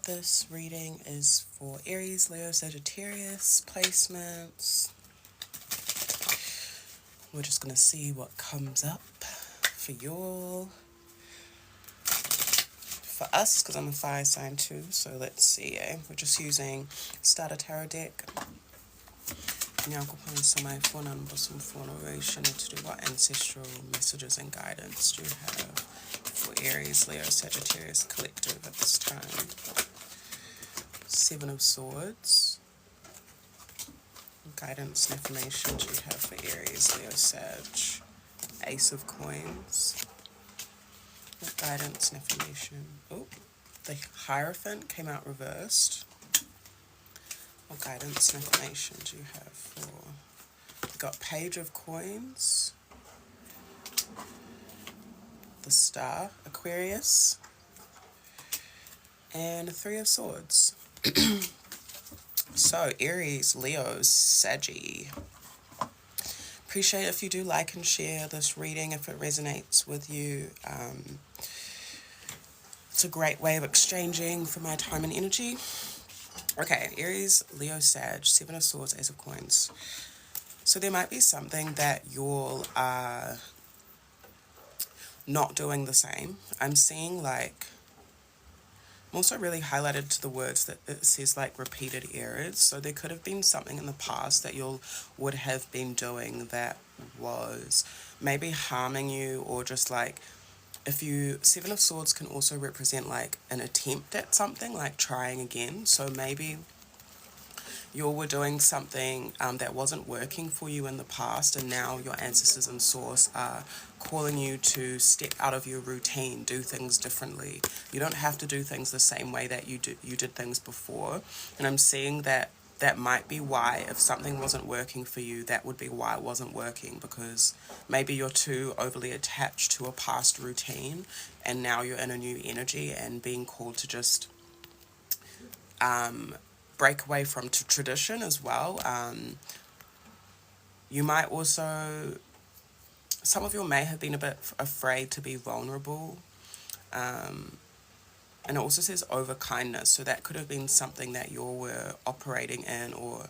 This reading is for Aries, Leo, Sagittarius placements. We're just going to see what comes up for y'all. For us, because I'm a fire sign too, so let's see. We're just using Starter Tarot deck. Nyankopon Samai Fona Bosom Fona Oration to do what ancestral messages and guidance do you have for Aries, Leo, Sagittarius collective at this time. Seven of Swords. Guidance and information do you have for Aries, Leo, Sag. Ace of Coins. What guidance and information? Oh, the Hierophant came out reversed. What guidance and information do you have for... We've got Page of Coins. The Star, Aquarius. And Three of Swords. So, Aries, Leo, Saggy. Appreciate if you do like and share this reading if it resonates with you. It's a great way of exchanging for my time and energy. Okay, Aries, Leo, Sag, Seven of Swords, Ace of Coins. So there might be something that you'll not doing the same. I'm seeing like, I'm also really highlighted to the words that it says like repeated errors. So there could have been something in the past that you would have been doing that was maybe harming you, or just like, if you, Seven of Swords can also represent like an attempt at something, like trying again. So maybe you were doing something that wasn't working for you in the past, and now your ancestors and source are calling you to step out of your routine, do things differently. You don't have to do things the same way that you did things before. And I'm seeing that that might be why, if something wasn't working for you, that would be why it wasn't working, because maybe you're too overly attached to a past routine and now you're in a new energy and being called to just break away from tradition as well. You might also, some of you may have been a bit afraid to be vulnerable. And it also says over kindness, so that could have been something that you were operating in, or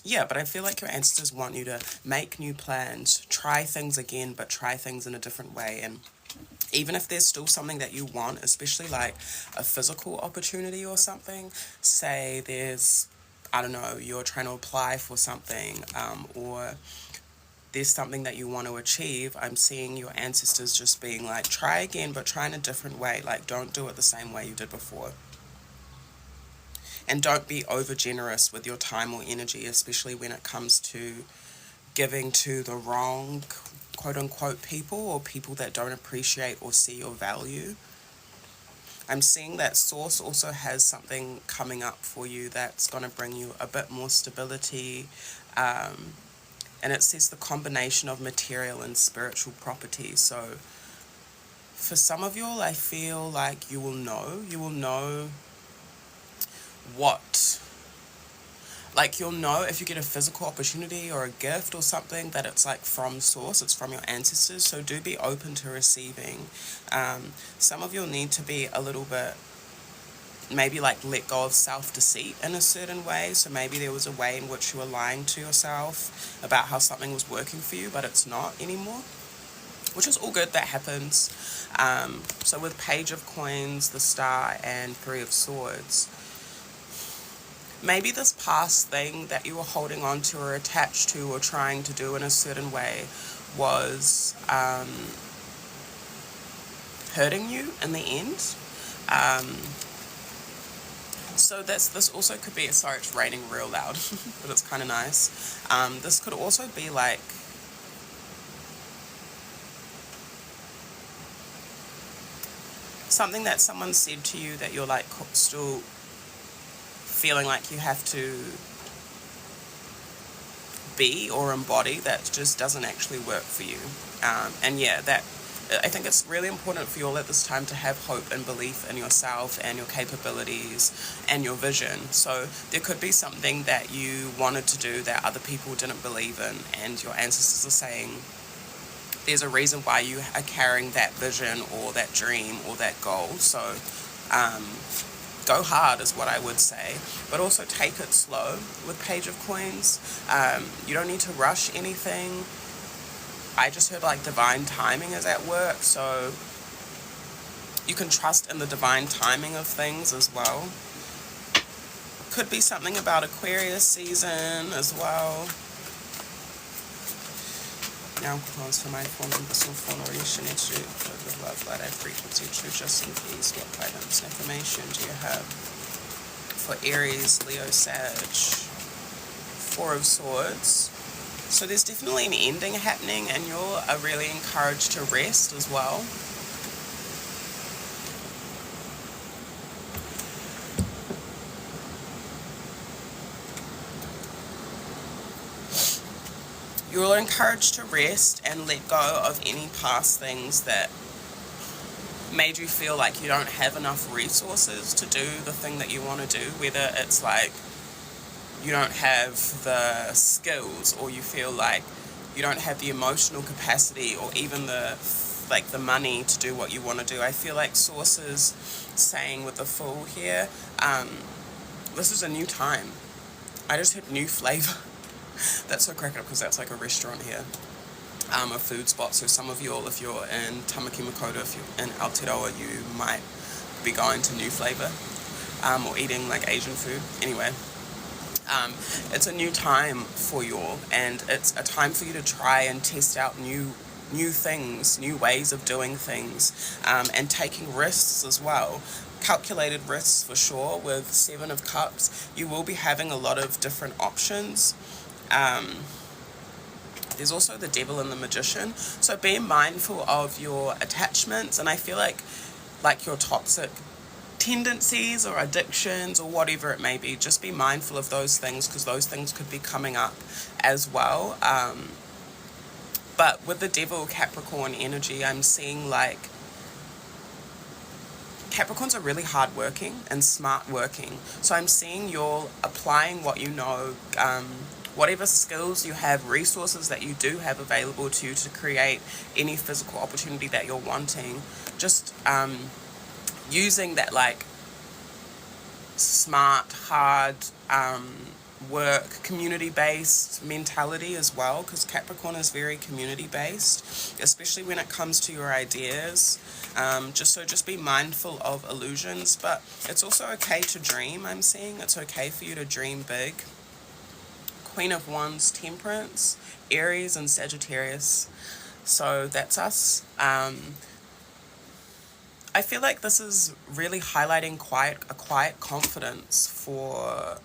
yeah, but I feel like your ancestors want you to make new plans, try things again, but try things in a different way. And even if there's still something that you want, especially like a physical opportunity or something, say there's, I don't know, you're trying to apply for something, or there's something that you want to achieve, I'm seeing your ancestors just being like, try again, but try in a different way. Like, don't do it the same way you did before. And don't be over generous with your time or energy, especially when it comes to giving to the wrong, quote unquote, people, or people that don't appreciate or see your value. I'm seeing that source also has something coming up for you that's going to bring you a bit more stability. And it says the combination of material and spiritual properties. So for some of y'all, I feel like you will know what, like you'll know if you get a physical opportunity or a gift or something, that it's like from source, it's from your ancestors. So do be open to receiving. Some of you'll need to be a little bit, maybe like let go of self-deceit in a certain way. So maybe there was a way in which you were lying to yourself about how something was working for you, but it's not anymore, which is all good. That happens. So with Page of Coins, the Star, and Three of Swords, maybe this past thing that you were holding on to or attached to or trying to do in a certain way was hurting you in the end. So this also could be, sorry, it's raining real loud, but it's kind of nice. This could also be like, something that someone said to you that you're like still feeling like you have to be or embody, that just doesn't actually work for you. And yeah, that, I think it's really important for you all at this time to have hope and belief in yourself and your capabilities and your vision. So there could be something that you wanted to do that other people didn't believe in, and your ancestors are saying, there's a reason why you are carrying that vision or that dream or that goal. So go hard is what I would say, but also take it slow with Page of Coins. You don't need to rush anything. I just heard like divine timing is at work, so you can trust in the divine timing of things as well. Could be something about Aquarius season as well. Now comes for my phone number, so phone orientation to the love light frequency to just in case. What guidance information do you have for Aries, Leo, Sag? Four of Swords. So there's definitely an ending happening, and you're really encouraged to rest as well. You're encouraged to rest and let go of any past things that made you feel like you don't have enough resources to do the thing that you want to do, whether it's like you don't have the skills, or you feel like you don't have the emotional capacity, or even the money to do what you want to do. I feel like Sources saying with the Fool here, this is a new time. I just had new flavor. That's so cracked up because that's like a restaurant here, a food spot. So some of you all, if you're in Tamaki Makaurau, if you're in Aotearoa, you might be going to New Flavor, or eating like Asian food. Anyway, it's a new time for you all, and it's a time for you to try and test out new things, new ways of doing things, and taking risks as well. Calculated risks for sure. With Seven of Cups, you will be having a lot of different options. There's also the Devil and the Magician, so be mindful of your attachments, and I feel like your toxic tendencies or addictions or whatever it may be, just be mindful of those things, because those things could be coming up as well. But with the Devil Capricorn energy, I'm seeing like Capricorns are really hardworking and smart working, so I'm seeing you're applying what you know, whatever skills you have, resources that you do have available to you to create any physical opportunity that you're wanting, just using that like smart, hard work, community-based mentality as well, because Capricorn is very community-based, especially when it comes to your ideas. Just be mindful of illusions, but it's also okay to dream. I'm seeing it's okay for you to dream big. Queen of Wands, Temperance, Aries, and Sagittarius. So that's us. I feel like this is really highlighting a quiet confidence for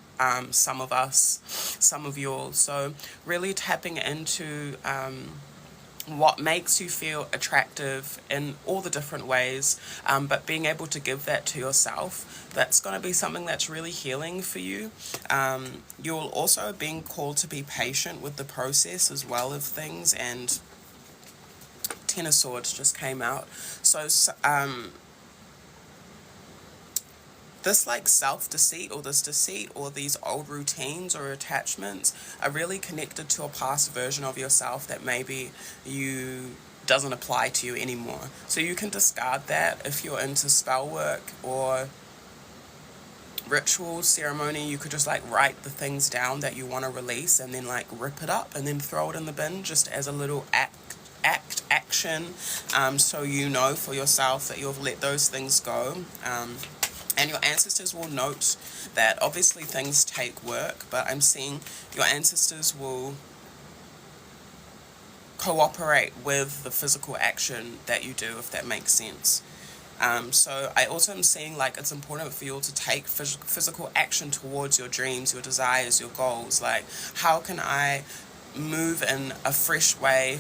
some of us, some of you all. So really tapping into what makes you feel attractive in all the different ways, but being able to give that to yourself, that's going to be something that's really healing for you. You'll also being called to be patient with the process as well of things, and Ten of Swords just came out. So this like self-deceit, or this deceit, or these old routines or attachments are really connected to a past version of yourself that maybe doesn't apply to you anymore. So you can discard that. If you're into spell work or ritual ceremony, you could just like write the things down that you want to release, and then like rip it up and then throw it in the bin, just as a little action, so you know for yourself that you've let those things go. And your ancestors will note that obviously things take work, but I'm seeing your ancestors will cooperate with the physical action that you do, if that makes sense. So I also am seeing like it's important for you to take physical action towards your dreams, your desires, your goals. Like, how can I move in a fresh way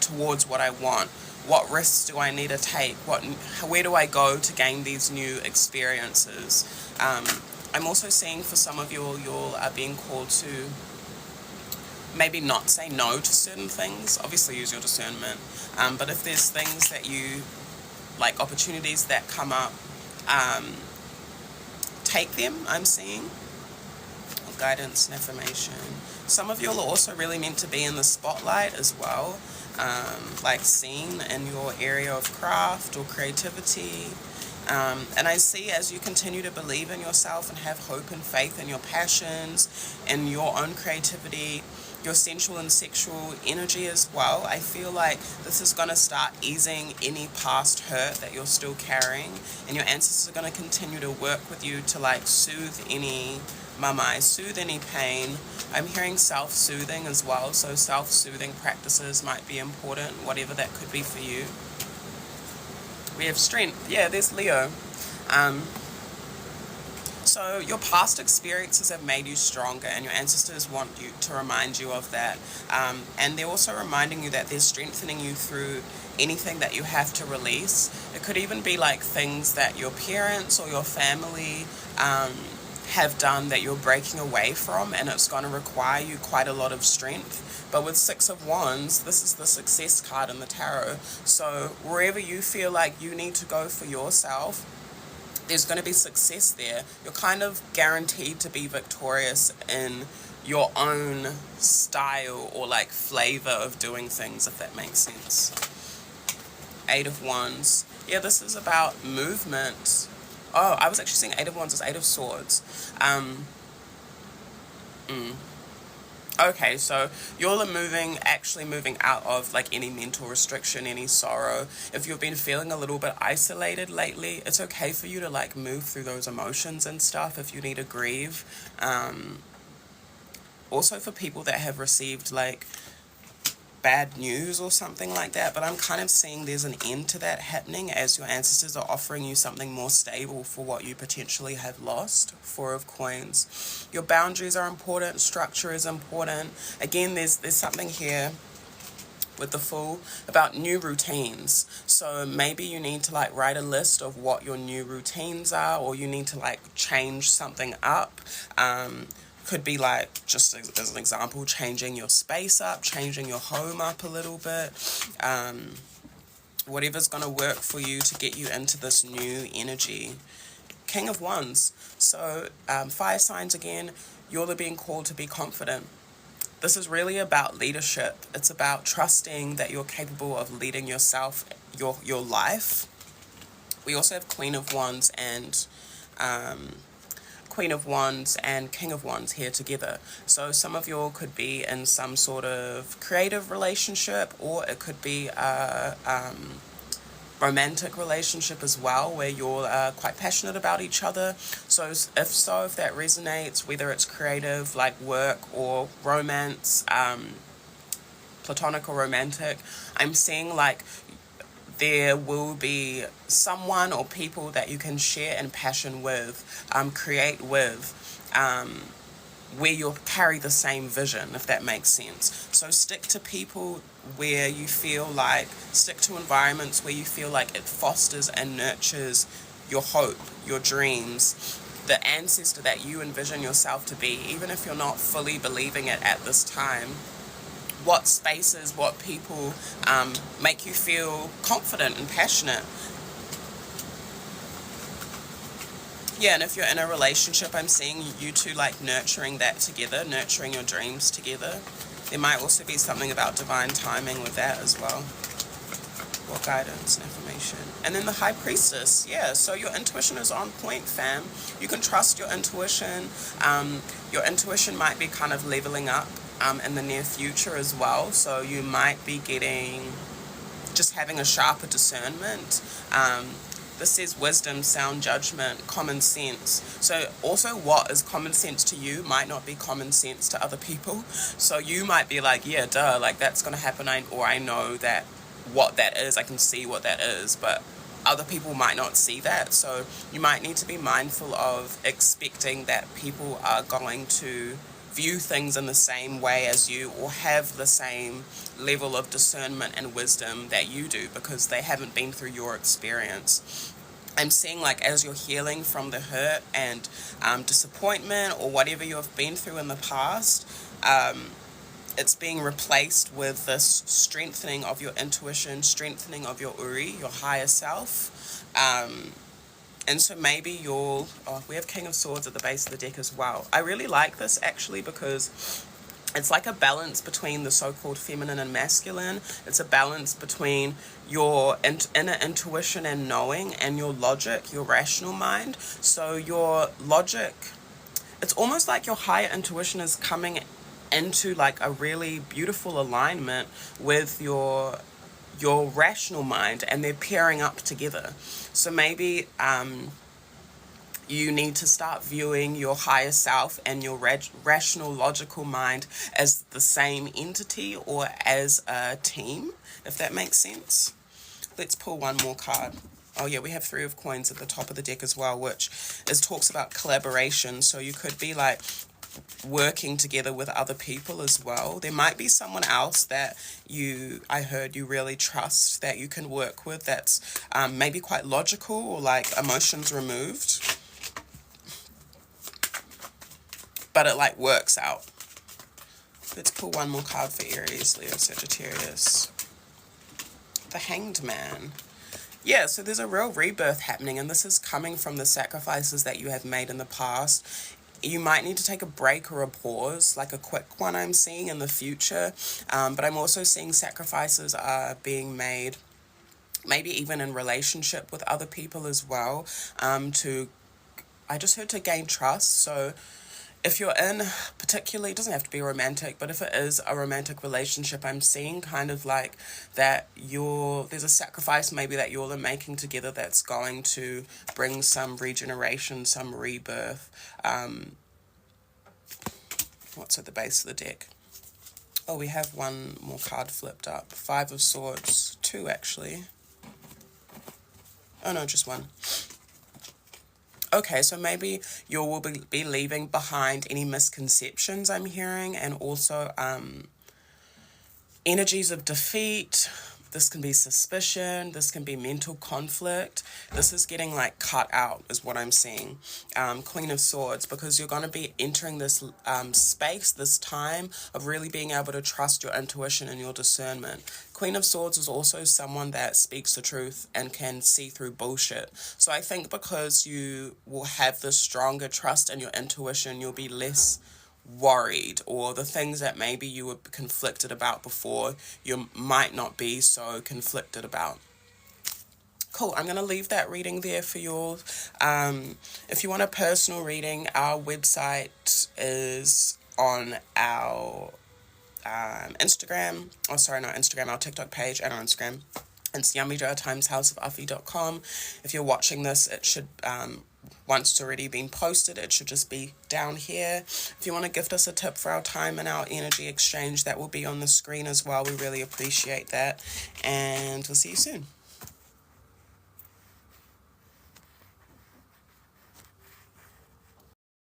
towards what I want? What risks do I need to take? Where do I go to gain these new experiences? I'm also seeing for some of you are being called to maybe not say no to certain things. Obviously use your discernment. But if there's things that you, like opportunities that come up, take them, I'm seeing. What guidance and information? Some of you are also really meant to be in the spotlight as well, like seen in your area of craft or creativity. And I see as you continue to believe in yourself and have hope and faith in your passions and your own creativity, your sensual and sexual energy as well, I feel like this is going to start easing any past hurt that you're still carrying, and your ancestors are going to continue to work with you to like soothe any soothe any pain. I'm hearing self-soothing as well, so self-soothing practices might be important, whatever that could be for you. We have strength. Yeah, there's Leo. So your past experiences have made you stronger, and your ancestors want you to remind you of that. And they're also reminding you that they're strengthening you through anything that you have to release. It could even be like things that your parents or your family have done that you're breaking away from, and it's going to require you quite a lot of strength. But with Six of Wands, this is the success card in the tarot. So wherever you feel like you need to go for yourself, there's going to be success there. You're kind of guaranteed to be victorious in your own style or like flavor of doing things, if that makes sense. Eight of Wands. Yeah, this is about movement. Oh, I was actually saying Eight of Wands is Eight of Swords. Okay, so you're actually moving out of like any mental restriction, any sorrow. If you've been feeling a little bit isolated lately, it's okay for you to like move through those emotions and stuff if you need to grieve. Also for people that have received like bad news or something like that, but I'm kind of seeing there's an end to that happening as your ancestors are offering you something more stable for what you potentially have lost. Four of Coins. Your boundaries are important, structure is important. Again, there's something here with the Fool about new routines. So maybe you need to like write a list of what your new routines are, or you need to like change something up. Could be like, just as an example, changing your space up, changing your home up a little bit. Whatever's going to work for you to get you into this new energy. King of Wands. So fire signs again, you're being called to be confident. This is really about leadership. It's about trusting that you're capable of leading yourself, your life. We also have Queen of Wands and Queen of Wands and King of Wands here together. So some of you could be in some sort of creative relationship, or it could be a romantic relationship as well, where you're quite passionate about each other. So if that resonates, whether it's creative like work or romance, platonic or romantic, I'm seeing like there will be someone or people that you can share in passion with, create with, where you'll carry the same vision, if that makes sense. So stick to people where you feel like, stick to environments where you feel like it fosters and nurtures your hope, your dreams, the ancestor that you envision yourself to be, even if you're not fully believing it at this time. What spaces, what people make you feel confident and passionate. Yeah, and if you're in a relationship, I'm seeing you two like nurturing that together, nurturing your dreams together. There might also be something about divine timing with that as well. What guidance and information. And then the High Priestess. Yeah, so your intuition is on point, fam. You can trust your intuition. Your intuition might be kind of leveling up in the near future as well. So you might be having a sharper discernment. This says wisdom, sound judgment, common sense. So also what is common sense to you might not be common sense to other people. So you might be like, yeah, duh, like that's going to happen, or I know that what that is, I can see what that is, but other people might not see that. So you might need to be mindful of expecting that people are going to view things in the same way as you, or have the same level of discernment and wisdom that you do, because they haven't been through your experience. I'm seeing like as you're healing from the hurt and disappointment or whatever you have been through in the past, it's being replaced with this strengthening of your intuition, strengthening of your uri, your higher self. And so maybe you'll, oh, we have King of Swords at the base of the deck as well. I really like this actually because it's like a balance between the so-called feminine and masculine. It's a balance between your inner intuition and knowing and your logic, your rational mind. So your logic, it's almost like your higher intuition is coming into like a really beautiful alignment with your rational mind, and they're pairing up together. So maybe you need to start viewing your higher self and your rational logical mind as the same entity or as a team, if that makes sense. Let's pull one more card. Oh yeah, we have 3 of coins at the top of the deck as well, which talks about collaboration. So you could be like working together with other people as well. There might be someone else that I heard you really trust, that you can work with, that's maybe quite logical or like emotions removed, but it like works out. Let's pull one more card for Aries, Leo, Sagittarius. The Hanged Man. Yeah, so there's a real rebirth happening, and this is coming from the sacrifices that you have made in the past. You might need to take a break or a pause, like a quick one I'm seeing in the future. But I'm also seeing sacrifices are being made, maybe even in relationship with other people as well, I just heard to gain trust. So if you're in, particularly, it doesn't have to be romantic, but if it is a romantic relationship, I'm seeing kind of like that there's a sacrifice maybe that you're making together that's going to bring some regeneration, some rebirth. What's at the base of the deck? Oh, we have one more card flipped up. 5 of Swords. 2, actually. Oh, no, just 1. Okay, so maybe you will be leaving behind any misconceptions I'm hearing, and also energies of defeat. This can be suspicion. This can be mental conflict. This is getting like cut out is what I'm seeing. Queen of Swords, because you're going to be entering this space, this time of really being able to trust your intuition and your discernment. Queen of Swords is also someone that speaks the truth and can see through bullshit. So I think because you will have this stronger trust in your intuition, you'll be less worried, or the things that maybe you were conflicted about before, you might not be so conflicted about. Cool, I'm going to leave that reading there for you all. If you want a personal reading, our website is on our Instagram. Oh, sorry, not Instagram, our TikTok page and our Instagram. It's yummyjar.com. If you're watching this, it should, once it's already been posted, it should just be down here. If you want to gift us a tip for our time and our energy exchange, that will be on the screen as well. We really appreciate that. And we'll see you soon.